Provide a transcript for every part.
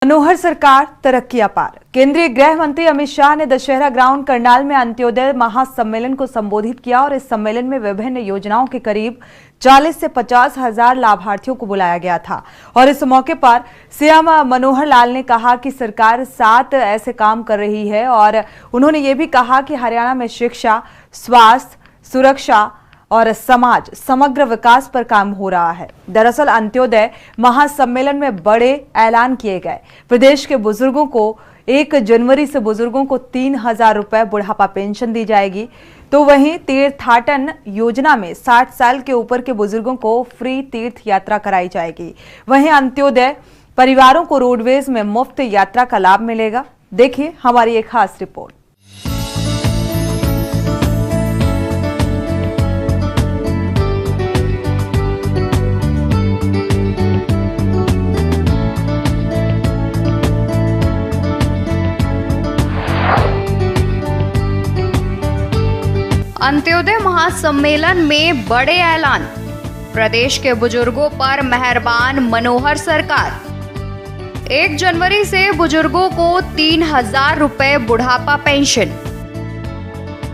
मनोहर सरकार तरक्की अपार। केंद्रीय गृह मंत्री अमित शाह ने दशहरा ग्राउंड करनाल में अंत्योदय महासम्मेलन को संबोधित किया और इस सम्मेलन में विभिन्न योजनाओं के करीब 40 से 50 हजार लाभार्थियों को बुलाया गया था। और इस मौके पर सीएम मनोहर लाल ने कहा कि सरकार 7 ऐसे काम कर रही है और उन्होंने ये भी कहा कि हरियाणा में शिक्षा, स्वास्थ्य, सुरक्षा और समाज समग्र विकास पर काम हो रहा है। दरअसल अंत्योदय महासम्मेलन में बड़े ऐलान किए गए। प्रदेश के बुजुर्गों को 1 जनवरी से बुजुर्गों को 3000 रुपए बुढ़ापा पेंशन दी जाएगी, तो वहीं तीर्थाटन योजना में 60 साल के ऊपर के बुजुर्गों को फ्री तीर्थ यात्रा कराई जाएगी। वहीं अंत्योदय परिवारों को रोडवेज में मुफ्त यात्रा का लाभ मिलेगा। देखिए हमारी एक खास रिपोर्ट। अंत्योदय महासम्मेलन में बड़े ऐलान। प्रदेश के बुजुर्गों पर मेहरबान मनोहर सरकार। 1 जनवरी से बुजुर्गों को 3000 रुपए बुढ़ापा पेंशन।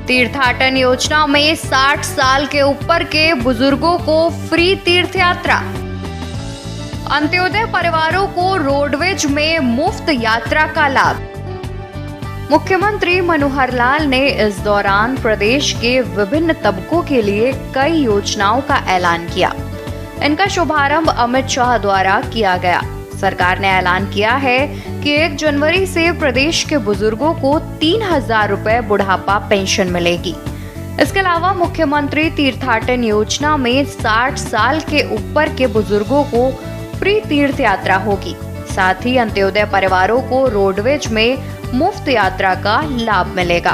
तीर्थाटन योजना में 60 साल के ऊपर के बुजुर्गों को फ्री तीर्थ यात्रा। अंत्योदय परिवारों को रोडवेज में मुफ्त यात्रा का लाभ। मुख्यमंत्री मनोहर लाल ने इस दौरान प्रदेश के विभिन्न तबकों के लिए कई योजनाओं का ऐलान किया। इनका शुभारंभ अमित शाह द्वारा किया गया। सरकार ने ऐलान किया है कि 1 जनवरी से प्रदेश के बुजुर्गों को 3000 रुपए बुढ़ापा पेंशन मिलेगी। इसके अलावा मुख्यमंत्री तीर्थाटन योजना में 60 साल के ऊपर के बुजुर्गों को फ्री तीर्थ यात्रा होगी। साथ ही अंत्योदय परिवारों को रोडवेज में मुफ्त यात्रा का लाभ मिलेगा।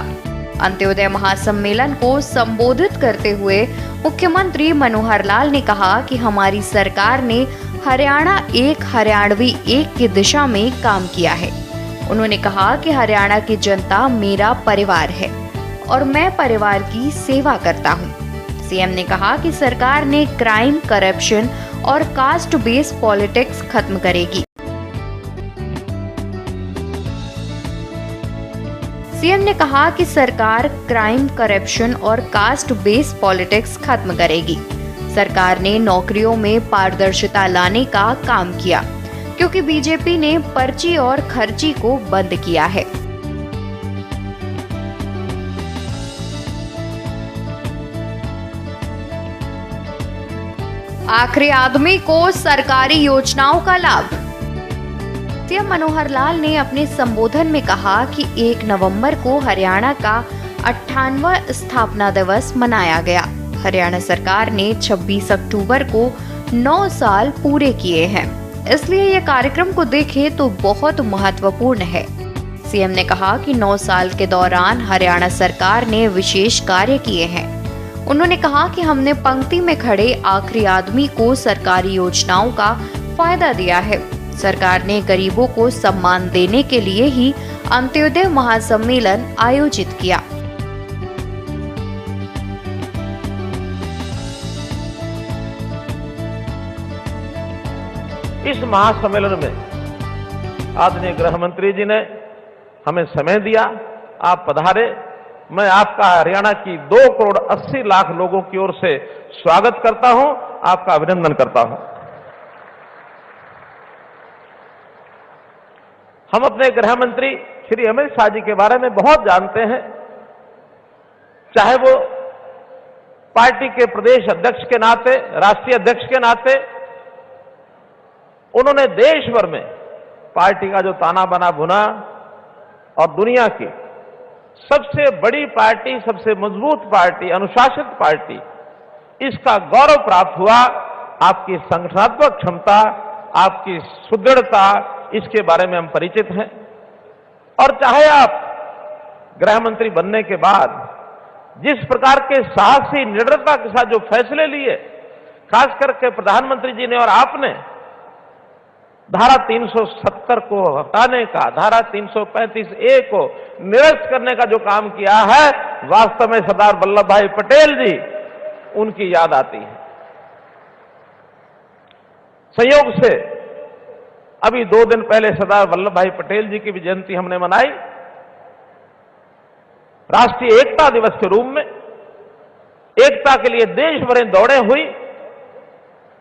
अंत्योदय महासम्मेलन को संबोधित करते हुए मुख्यमंत्री मनोहर लाल ने कहा कि हमारी सरकार ने हरियाणा एक हरियाणवी एक की दिशा में काम किया है। उन्होंने कहा कि हरियाणा की जनता मेरा परिवार है और मैं परिवार की सेवा करता हूं। सीएम ने कहा कि सरकार ने क्राइम, करप्शन और कास्ट बेस्ड पॉलिटिक्स खत्म करेगी। सीएम ने कहा कि सरकार क्राइम, करप्शन और कास्ट बेस्ड पॉलिटिक्स खत्म करेगी। सरकार ने नौकरियों में पारदर्शिता लाने का काम किया, क्योंकि बीजेपी ने पर्ची और खर्ची को बंद किया है। आखिरी आदमी को सरकारी योजनाओं का लाभ। सीएम मनोहर लाल ने अपने संबोधन में कहा कि 1 नवंबर को हरियाणा का 58वां स्थापना दिवस मनाया गया। हरियाणा सरकार ने 26 अक्टूबर को 9 साल पूरे किए हैं, इसलिए यह कार्यक्रम को देखें तो बहुत महत्वपूर्ण है। सीएम ने कहा कि 9 साल के दौरान हरियाणा सरकार ने विशेष कार्य किए हैं। उन्होंने कहा कि हमने पंक्ति में खड़े आखिरी आदमी को सरकारी योजनाओं का फायदा दिया है। सरकार ने गरीबों को सम्मान देने के लिए ही अंत्योदय महासम्मेलन आयोजित किया। इस महासम्मेलन में आदरणीय गृह मंत्री जी ने हमें समय दिया, आप पधारे। मैं आपका हरियाणा की 2 करोड़ 80 लाख लोगों की ओर से स्वागत करता हूं, आपका अभिनंदन करता हूं। हम अपने गृह मंत्री श्री अमित शाह जी के बारे में बहुत जानते हैं, चाहे वो पार्टी के प्रदेश अध्यक्ष के नाते, राष्ट्रीय अध्यक्ष के नाते, उन्होंने देश भर में पार्टी का जो ताना बाना बुना और दुनिया की सबसे बड़ी पार्टी, सबसे मजबूत पार्टी, अनुशासित पार्टी, इसका गौरव प्राप्त हुआ। आपकी संगठनात्मक क्षमता, आपकी सुदृढ़ता, इसके बारे में हम परिचित हैं। और चाहे आप गृह मंत्री बनने के बाद जिस प्रकार के साहसी निडरता के साथ जो फैसले लिए, खास करके प्रधानमंत्री जी ने और आपने धारा 370 को हटाने का, धारा 335A को निरस्त करने का जो काम किया है, वास्तव में सरदार वल्लभ भाई पटेल जी, उनकी याद आती है। संयोग से अभी 2 दिन पहले सरदार वल्लभ भाई पटेल जी की भी जयंती हमने मनाई। राष्ट्रीय एकता दिवस के रूप में एकता के लिए देश भर दौड़े हुई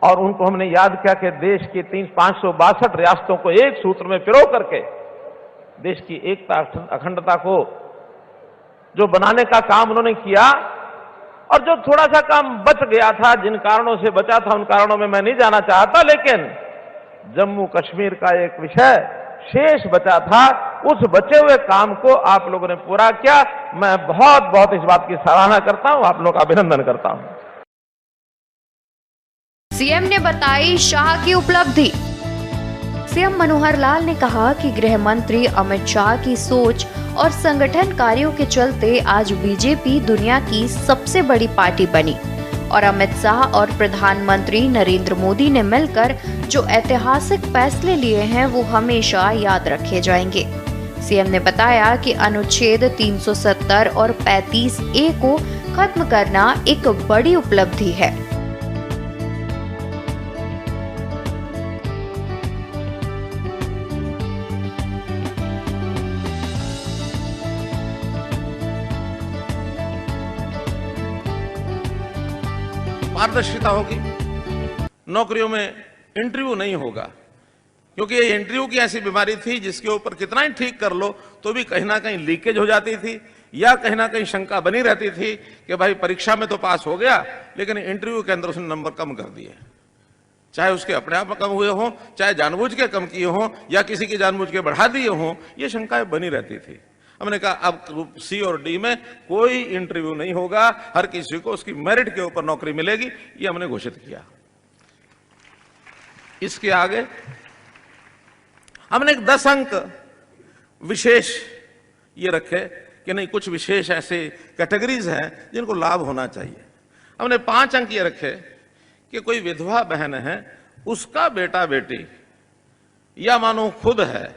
और उनको हमने याद किया कि देश की 562 रियासतों को एक सूत्र में पिरो करके देश की एकता अखंडता को जो बनाने का काम उन्होंने किया, और जो थोड़ा सा काम बच गया था, जिन कारणों से बचा था उन कारणों में मैं नहीं जाना चाहता, लेकिन जम्मू कश्मीर का एक विषय शेष बचा था, उस बचे हुए काम को आप लोगों ने पूरा किया। मैं बहुत बहुत इस बात की सराहना करता हूं, आप लोगों का अभिनंदन करता हूं। सीएम ने बताई शाह की उपलब्धि। सीएम मनोहर लाल ने कहा कि गृह मंत्री अमित शाह की सोच और संगठन कार्यों के चलते आज बीजेपी दुनिया की सबसे बड़ी पार्टी बनी और अमित शाह और प्रधानमंत्री नरेंद्र मोदी ने मिलकर जो ऐतिहासिक फैसले लिए हैं वो हमेशा याद रखे जाएंगे। सीएम ने बताया कि अनुच्छेद 370 और 35A को खत्म करना एक बड़ी उपलब्धि है। पारदर्शिता होगी, नौकरियों में इंटरव्यू नहीं होगा, क्योंकि ये इंटरव्यू की ऐसी बीमारी थी जिसके ऊपर कितना ही ठीक कर लो तो भी कहीं ना कहीं लीकेज हो जाती थी या कहीं ना कहीं शंका बनी रहती थी कि भाई परीक्षा में तो पास हो गया लेकिन इंटरव्यू के अंदर उसने नंबर कम कर दिए, चाहे उसके अपने आप कम हुए हों, चाहे जानबूझ के कम किए हों या किसी की जानबूझ के बढ़ा दिए हों, ये शंकाएं बनी रहती थी। हमने कहा अब ग्रुप सी और डी में कोई इंटरव्यू नहीं होगा, हर किसी को उसकी मेरिट के ऊपर नौकरी मिलेगी, ये हमने घोषित किया। इसके आगे हमने एक 10 अंक विशेष ये रखे कि नहीं, कुछ विशेष ऐसे कैटेगरीज हैं जिनको लाभ होना चाहिए। हमने 5 अंक ये रखे कि कोई विधवा बहन है, उसका बेटा बेटी या मानो खुद है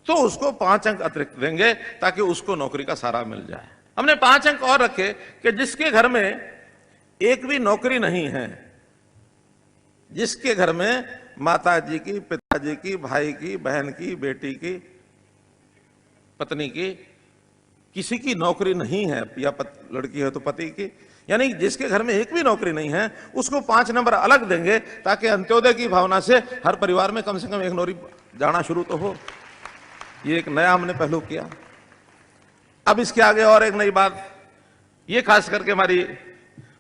तो उसको 5 अंक अतिरिक्त देंगे ताकि उसको नौकरी का सहारा मिल जाए। हमने 5 अंक और रखे कि जिसके घर में एक भी नौकरी नहीं है, जिसके घर में माता जी की, पिताजी की, भाई की, बहन की, बेटी की, पत्नी की, किसी की नौकरी नहीं है या लड़की है तो पति की, यानी जिसके घर में एक भी नौकरी नहीं है उसको 5 नंबर अलग देंगे ताकि अंत्योदय की भावना से हर परिवार में कम से कम एक नौकरी जाना शुरू तो हो। ये एक नया हमने पहलू किया। अब इसके आगे और एक नई बात, ये खास करके हमारी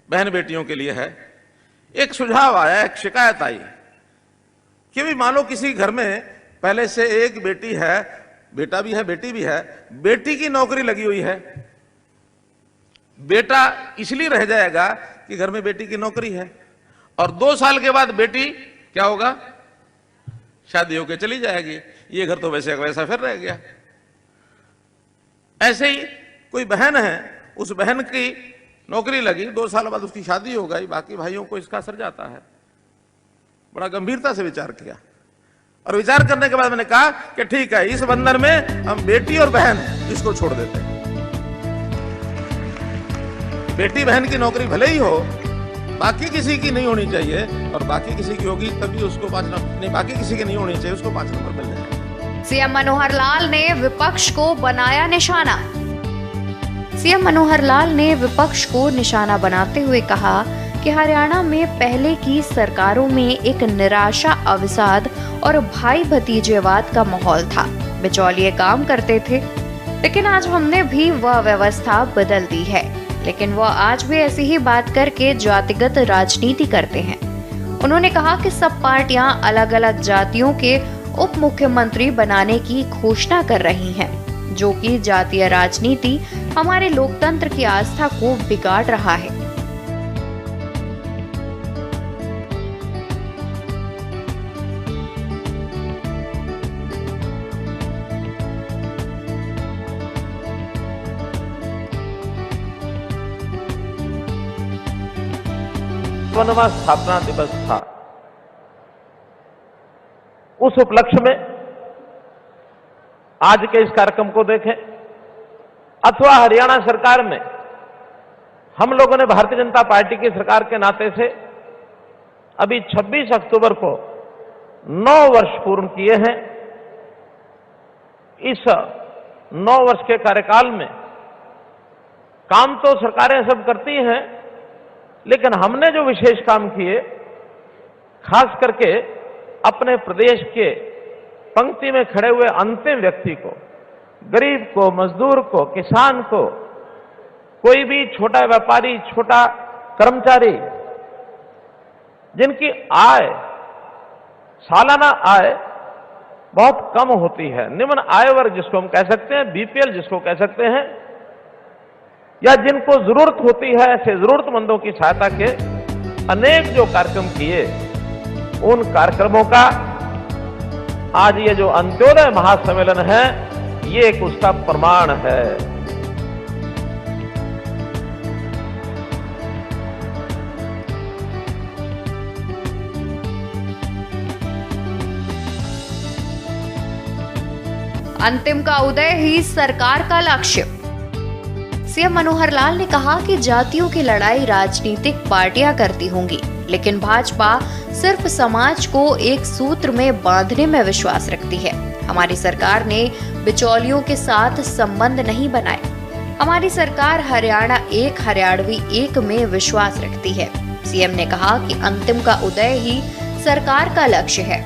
बहन बेटियों के लिए है। एक सुझाव आया, एक शिकायत आई कि भी मान लो किसी घर में पहले से एक बेटी है, बेटा भी है, बेटी भी है, बेटी की नौकरी लगी हुई है, बेटा इसलिए रह जाएगा कि घर में बेटी की नौकरी है और 2 साल के बाद बेटी क्या होगा, शादी होकर चली जाएगी, ये घर तो वैसे वैसा फिर रह गया। ऐसे ही कोई बहन है, उस बहन की नौकरी लगी, 2 साल बाद उसकी शादी हो गई, बाकी भाइयों को इसका असर जाता है। बड़ा गंभीरता से विचार किया और विचार करने के बाद मैंने कहा कि ठीक है, इस बंधन में हम बेटी और बहन इसको छोड़ देते हैं। बेटी बहन की नौकरी भले ही हो, बाकी किसी की नहीं होनी चाहिए, और बाकी किसी की होगी तभी उसको 5 नंबर, नहीं बाकी किसी की नहीं होनी चाहिए, उसको 5 नंबर मिल जाए। सीएम मनोहर लाल ने विपक्ष को बनाया निशाना। सीएम मनोहर लाल ने विपक्ष को निशाना बनाते हुए कहा कि हरियाणा में पहले की सरकारों में एक निराशा, अवसाद और भाई भतीजेवाद का माहौल था। बिचौलिए काम करते थे, लेकिन आज हमने भी वह व्यवस्था बदल दी है। लेकिन वह आज भी ऐसी ही बात करके जातिगत राजनीति करते हैं। उन्होंने कहा कि सब पार्टियां अलग अलग जातियों के उप मुख्यमंत्री बनाने की घोषणा कर रही हैं, जो कि जातीय राजनीति हमारे लोकतंत्र की आस्था को बिगाड़ रहा है। स्थापना दिवस था, उस उपलक्ष्य में आज के इस कार्यक्रम को देखें अथवा हरियाणा सरकार में हम लोगों ने भारतीय जनता पार्टी की सरकार के नाते से अभी 26 अक्टूबर को 9 वर्ष पूर्ण किए हैं। इस 9 वर्ष के कार्यकाल में काम तो सरकारें सब करती हैं, लेकिन हमने जो विशेष काम किए, खास करके अपने प्रदेश के पंक्ति में खड़े हुए अंतिम व्यक्ति को, गरीब को, मजदूर को, किसान को, कोई भी छोटा व्यापारी, छोटा कर्मचारी जिनकी आय, सालाना आय बहुत कम होती है, निम्न आय वर्ग जिसको हम कह सकते हैं, बीपीएल जिसको कह सकते हैं, या जिनको जरूरत होती है, ऐसे जरूरतमंदों की सहायता के अनेक जो कार्यक्रम किए, उन कार्यक्रमों का आज ये जो अंत्योदय महासम्मेलन है, ये एक उसका प्रमाण है। अंतिम का उदय ही सरकार का लक्ष्य। सीएम मनोहर लाल ने कहा कि जातियों की लड़ाई राजनीतिक पार्टियां करती होंगी, लेकिन भाजपा सिर्फ समाज को एक सूत्र में बांधने में विश्वास रखती है। हमारी सरकार ने बिचौलियों के साथ संबंध नहीं बनाए। हमारी सरकार हरियाणा एक, हरियाणवी एक में विश्वास रखती है। सीएम ने कहा कि अंतिम का उदय ही सरकार का लक्ष्य है,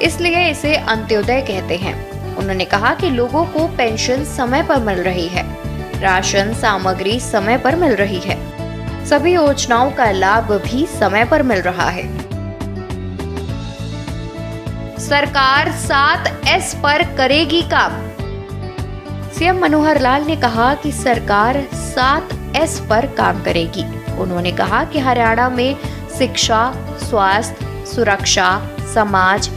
इसलिए इसे अंत्योदय कहते हैं। उन्होंने कहा कि लोगों को पेंशन समय पर मिल रही है, राशन सामग्री समय पर मिल रही है, सभी योजनाओं का लाभ भी समय पर मिल रहा है। सरकार 7S पर करेगी काम। सीएम मनोहर लाल ने कहा कि सरकार 7S पर काम करेगी। उन्होंने कहा कि हरियाणा में शिक्षा, स्वास्थ्य, सुरक्षा, समाज,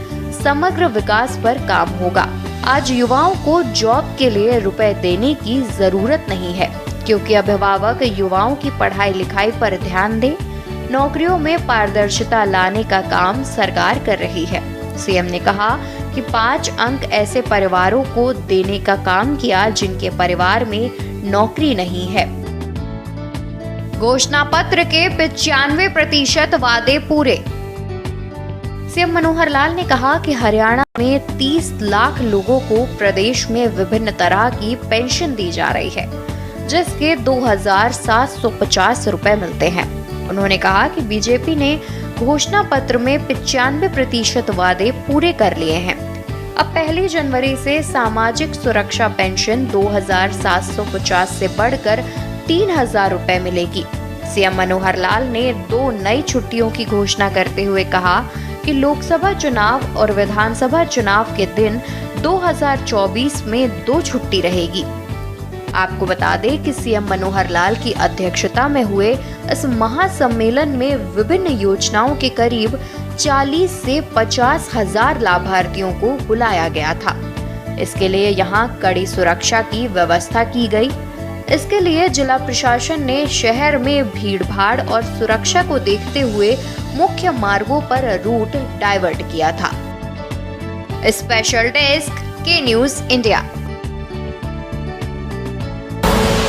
समग्र विकास पर काम होगा। आज युवाओं को जॉब के लिए रुपए देने की जरूरत नहीं है, क्योंकि अभिभावक युवाओं की पढ़ाई लिखाई पर ध्यान दे। नौकरियों में पारदर्शिता लाने का काम सरकार कर रही है। सीएम ने कहा कि 5 अंक ऐसे परिवारों को देने का काम किया जिनके परिवार में नौकरी नहीं है। घोषणा पत्र के 95% वादे पूरे। सीएम मनोहर लाल ने कहा कि हरियाणा में 30 लाख लोगों को प्रदेश में विभिन्न तरह की पेंशन दी जा रही है, जिसके 2,750 रुपए मिलते हैं। उन्होंने कहा कि बीजेपी ने घोषणा पत्र में 95% वादे पूरे कर लिए हैं। अब 1 जनवरी से सामाजिक सुरक्षा पेंशन 2,750 से बढ़कर 3,000 रुपए मिलेगी। सीएम मनोहर लाल ने 2 नई छुट्टियों की घोषणा करते हुए कहा कि लोकसभा चुनाव और विधानसभा चुनाव के दिन 2024 में 2 छुट्टी रहेगी। आपको बता दें कि सीएम मनोहर लाल की अध्यक्षता में हुए इस महासम्मेलन में विभिन्न योजनाओं के करीब 40 से 50 हजार लाभार्थियों को बुलाया गया था। इसके लिए यहां कड़ी सुरक्षा की व्यवस्था की गई। इसके लिए जिला प्रशासन ने शहर में भीड़भाड़ और सुरक्षा को देखते हुए मुख्य मार्गों पर रूट डाइवर्ट किया था। स्पेशल डेस्क के न्यूज़ इंडिया।